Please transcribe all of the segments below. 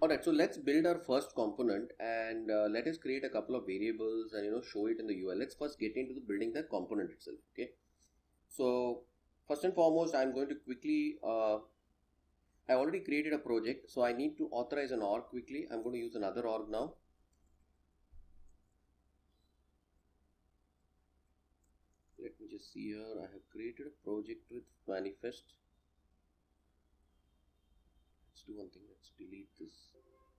Alright, so let's build our first component and let us create a couple of variables and show it in the UI. Let's first get into the building the component itself. Okay, so first and foremost, I'm going to quickly I already created a project, so I need to authorize an org quickly. I'm going to use another org now. Let me just see here. I have created a project with manifest. Let's do one thing. Let's delete this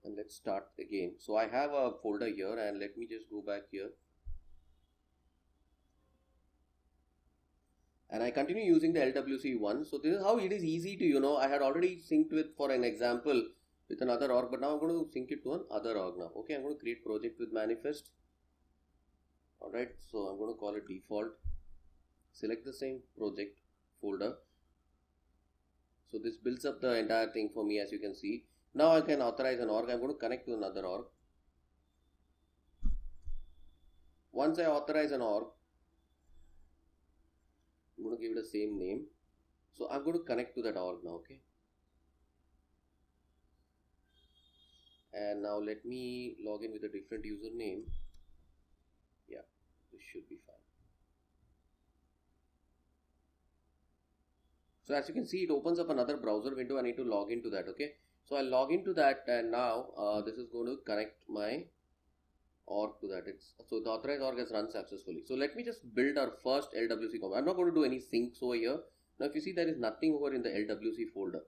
and let's start again. So I have a folder here, and let me just go back here. And I continue using the LWC one. So this is how it is easy to, I had already synced with, for an example, with another org, but now I'm going to sync it to another org now. Okay, I'm going to create project with manifest. Alright, so I'm going to call it default. Select the same project folder. So this builds up the entire thing for me, as you can see. Now I can authorize an org. I'm going to connect to another org. Once I authorize an org, I'm going to give it the same name. So I'm going to connect to that org now. Okay. And now let me log in with a different username. Yeah, this should be fine. So as you can see, it opens up another browser window. I need to log into that. Okay, so I'll log into that, and now this is going to connect my org to that. So the authorized org has run successfully. So let me just build our first LWC component. I'm not going to do any syncs over here. Now if you see, there is nothing over in the LWC folder.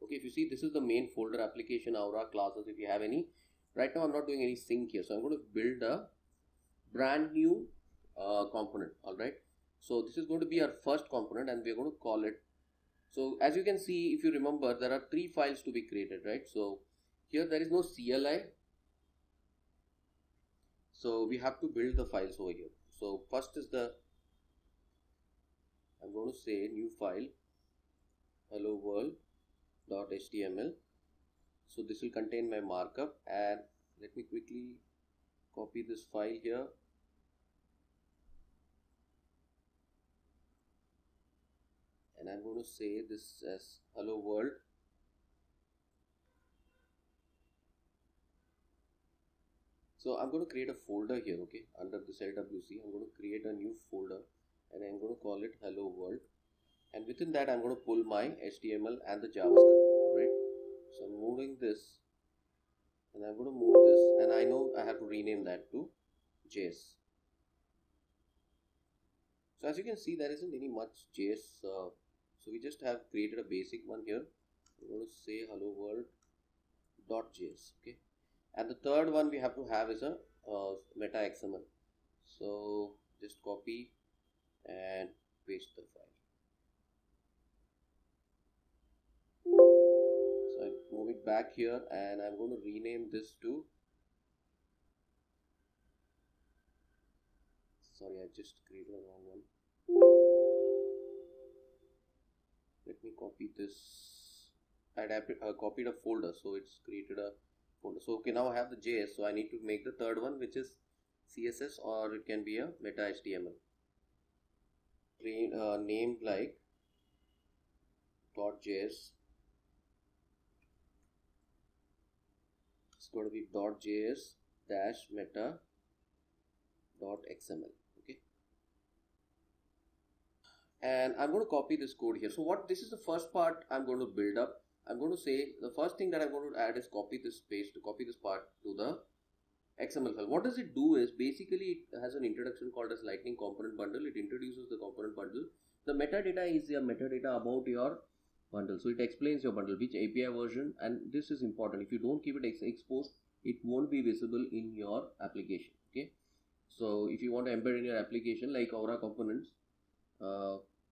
Okay, if you see, this is the main folder, application, Aura, classes, if you have any. Right now I'm not doing any sync here, so I'm going to build a brand new component. Alright, so this is going to be our first component, and we're going to call it. So as you can see, if you remember, there are 3 files to be created, right? So here there is no CLI. So we have to build the files over here. So first is I'm going to say new file, hello world.html. So this will contain my markup, and let me quickly copy this file here. And I'm going to say this as hello world. So I'm going to create a folder here, okay, under this LWC. I'm going to create a new folder, and I'm going to call it hello world. And within that, I'm going to pull my HTML and the JavaScript. Alright, so I'm moving this, and I'm going to move this, and I know I have to rename that to JS. So as you can see, there isn't any much JS. So we just have created a basic one here. I'm going to say hello world.js. Okay, and the third one we have to have is a meta XML. So just copy and paste the file. So I move it back here, and I'm going to rename this to, sorry, I just created a wrong one. Let me copy this. I copied a folder, so it's created a folder. So okay, now I have the JS, so I need to make the third one, which is CSS, or it can be a meta HTML. Named like .js. It's going to be .js dash meta .xml. Okay, and I'm going to copy this code here. So this is the first part I'm going to build up. I'm going to say the first thing that I'm going to add is copy this part to the XML file. What does it do is, basically it has an introduction called as Lightning Component Bundle. It introduces the component bundle. The metadata is your metadata about your bundle. So it explains your bundle, which API version, and this is important. If you don't keep it exposed, it won't be visible in your application. Okay, so if you want to embed in your application like Aura components,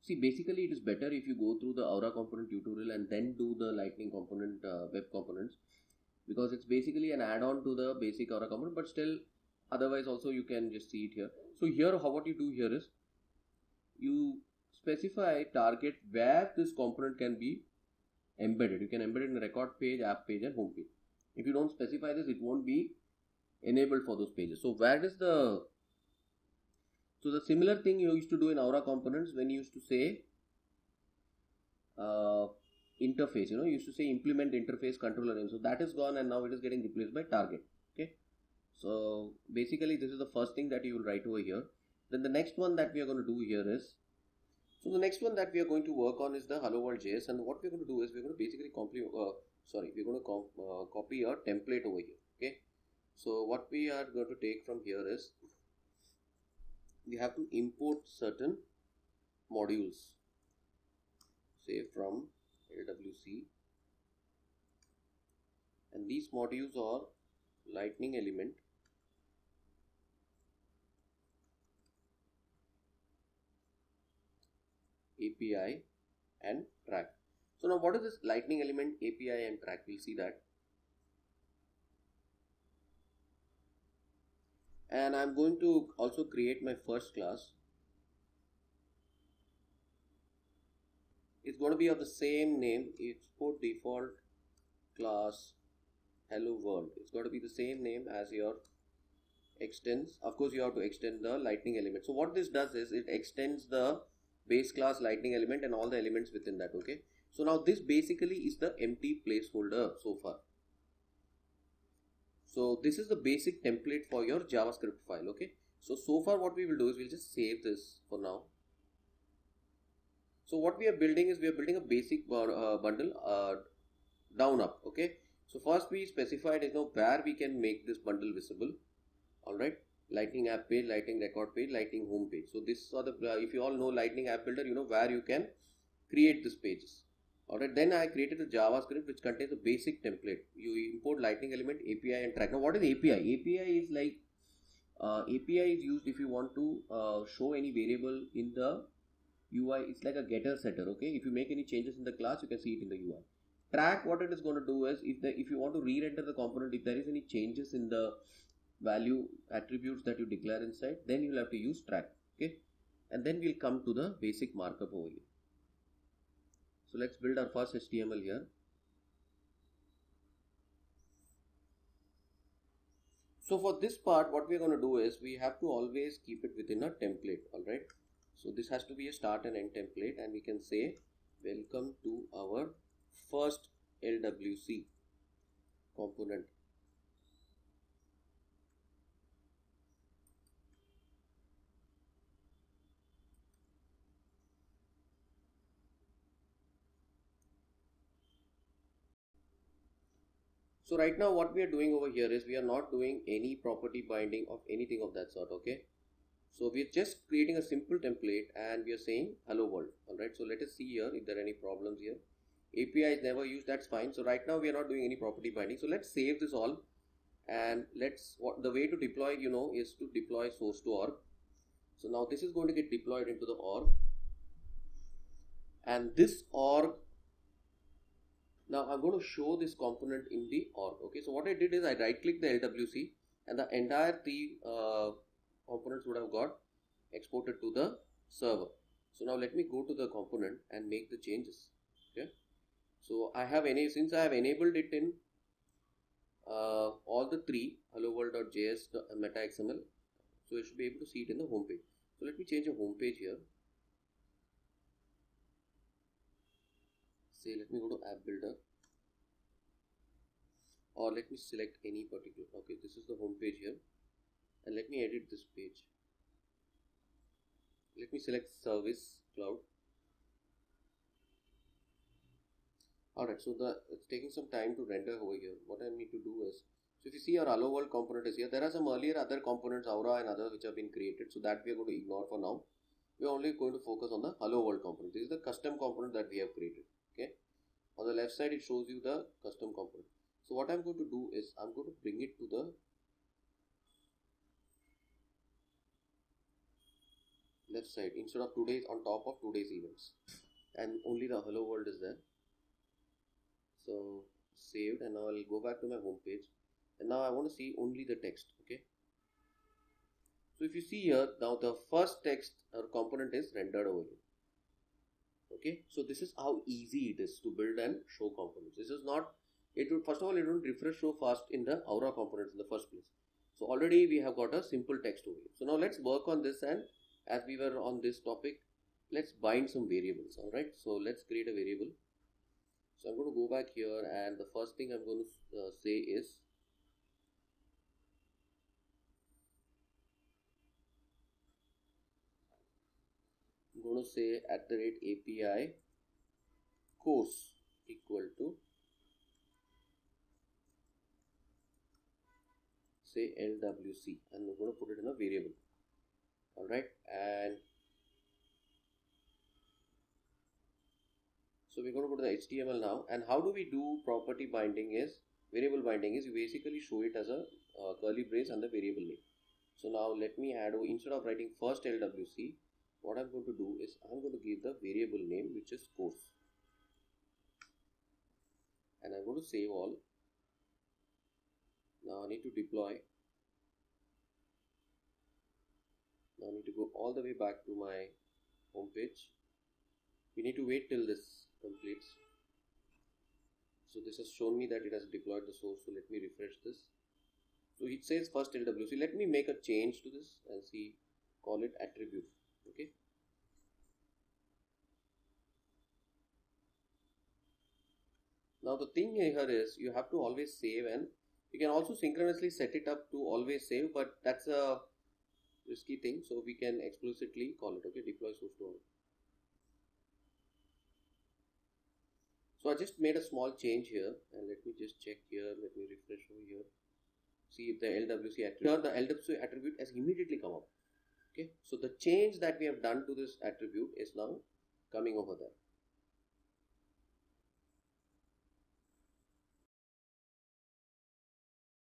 see, basically it is better if you go through the Aura component tutorial and then do the Lightning component web components, because it's basically an add-on to the basic Aura component, but still otherwise also you can just see it here. So here, what you do here is you specify target where this component can be embedded. You can embed it in a record page, app page, and home page. If you don't specify this, it won't be enabled for those pages. So where is the So the similar thing you used to do in Aura components when you used to say interface. You used to say implement interface controller name. So that is gone and now it is getting replaced by target. Okay. So basically this is the first thing that you will write over here. Then the next one that we are going to do here is, so the next one that we are going to work on is the hello world JS, and what we're going to do is we're going to basically copy a template over here. Okay. So what we are going to take from here is we have to import certain modules, say from LWC, and these modules are lightning element, API and track. So now what is this lightning element, API and track? We'll see that. And I'm going to also create my first class. It's going to be of the same name. Export default class hello world. It's got to be the same name as your extends. Of course you have to extend the lightning element. So what this does is it extends the base class lightning element and all the elements within that. Okay, so now this basically is the empty placeholder so far. So this is the basic template for your JavaScript file. Okay, so far what we will do is we'll just save this for now. So what we are building is we are building a basic bundle down up. Okay, so first we specified where we can make this bundle visible. All right, lightning app page, lightning record page, lightning home page. So this are the if you all know lightning app builder, where you can create these pages. Alright, then I created a JavaScript which contains a basic template. You import lightning element, API and track. Now what is API? API is like API is used if you want to show any variable in the UI. It's like a getter setter. Okay, if you make any changes in the class, you can see it in the UI. Track, what it is going to do is if you want to re-render the component, if there is any changes in the value attributes that you declare inside, then you will have to use track. Okay, and then we'll come to the basic markup over here. So let's build our first HTML here. So for this part, what we're going to do is we have to always keep it within a template. All right. So this has to be a start and end template, and we can say welcome to our first LWC component. So right now what we are doing over here is we are not doing any property binding of anything of that sort. Okay, so we are just creating a simple template and we are saying hello world. All right, so let us see here if there are any problems here. API is never used, that's fine. So right now we are not doing any property binding. So let's save this all, and the way to deploy is to deploy source to org. So now this is going to get deployed into the org, and this org, now I'm going to show this component in the org. Okay, so what I did is I right click the LWC and the entire three components would have got exported to the server. So now let me go to the component and make the changes. Okay, so since I have enabled it in all the three hello world.js meta XML, so you should be able to see it in the home page. So let me change a home page here. Say let me go to app builder, or let me select any particular. Okay, this is the home page here, and let me edit this page. Let me select service cloud. Alright, so it's taking some time to render over here. What I need to do is, so if you see our hello world component is here, there are some earlier other components, Aura and others, which have been created. So that we are going to ignore for now. We are only going to focus on the hello world component. This is the custom component that we have created. Okay, on the left side it shows you the custom component. So what I'm going to do is I'm going to bring it to the left side instead of today's, on top of today's events, and only the hello world is there. So saved, and now I'll go back to my home page, and now I want to see only the text. Okay, so if you see here, now the first text or component is rendered over here. Okay, so this is how easy it is to build and show components. This is not, first of all, it won't refresh so fast in the Aura components in the first place. So already we have got a simple text over here. So now let's work on this, and as we were on this topic, let's bind some variables. All right, so let's create a variable. So I'm going to go back here, and the first thing I'm going to say is I'm going to say @API course equal to say LWC, and we're going to put it in a variable. Alright, and so we're going to go to the HTML now. And how do we do property binding is, variable binding is, you basically show it as a curly brace and the variable name. So now let me add, instead of writing first LWC, what I'm going to do is I'm going to give the variable name, which is course, and I'm going to save all. Now I need to deploy. Now I need to go all the way back to my home page. We need to wait till this completes. So this has shown me that it has deployed the source. So let me refresh this. So it says first LWC. Let me make a change to this and see, call it attribute. Okay. Now the thing here is you have to always save, and you can also synchronously set it up to always save, but that's a risky thing. So we can explicitly call it, okay, deploy source to all. So I just made a small change here, and let me just check here. Let me refresh over here. See if the LWC attribute. Here the LWC attribute has immediately come up. Okay, so the change that we have done to this attribute is now coming over there.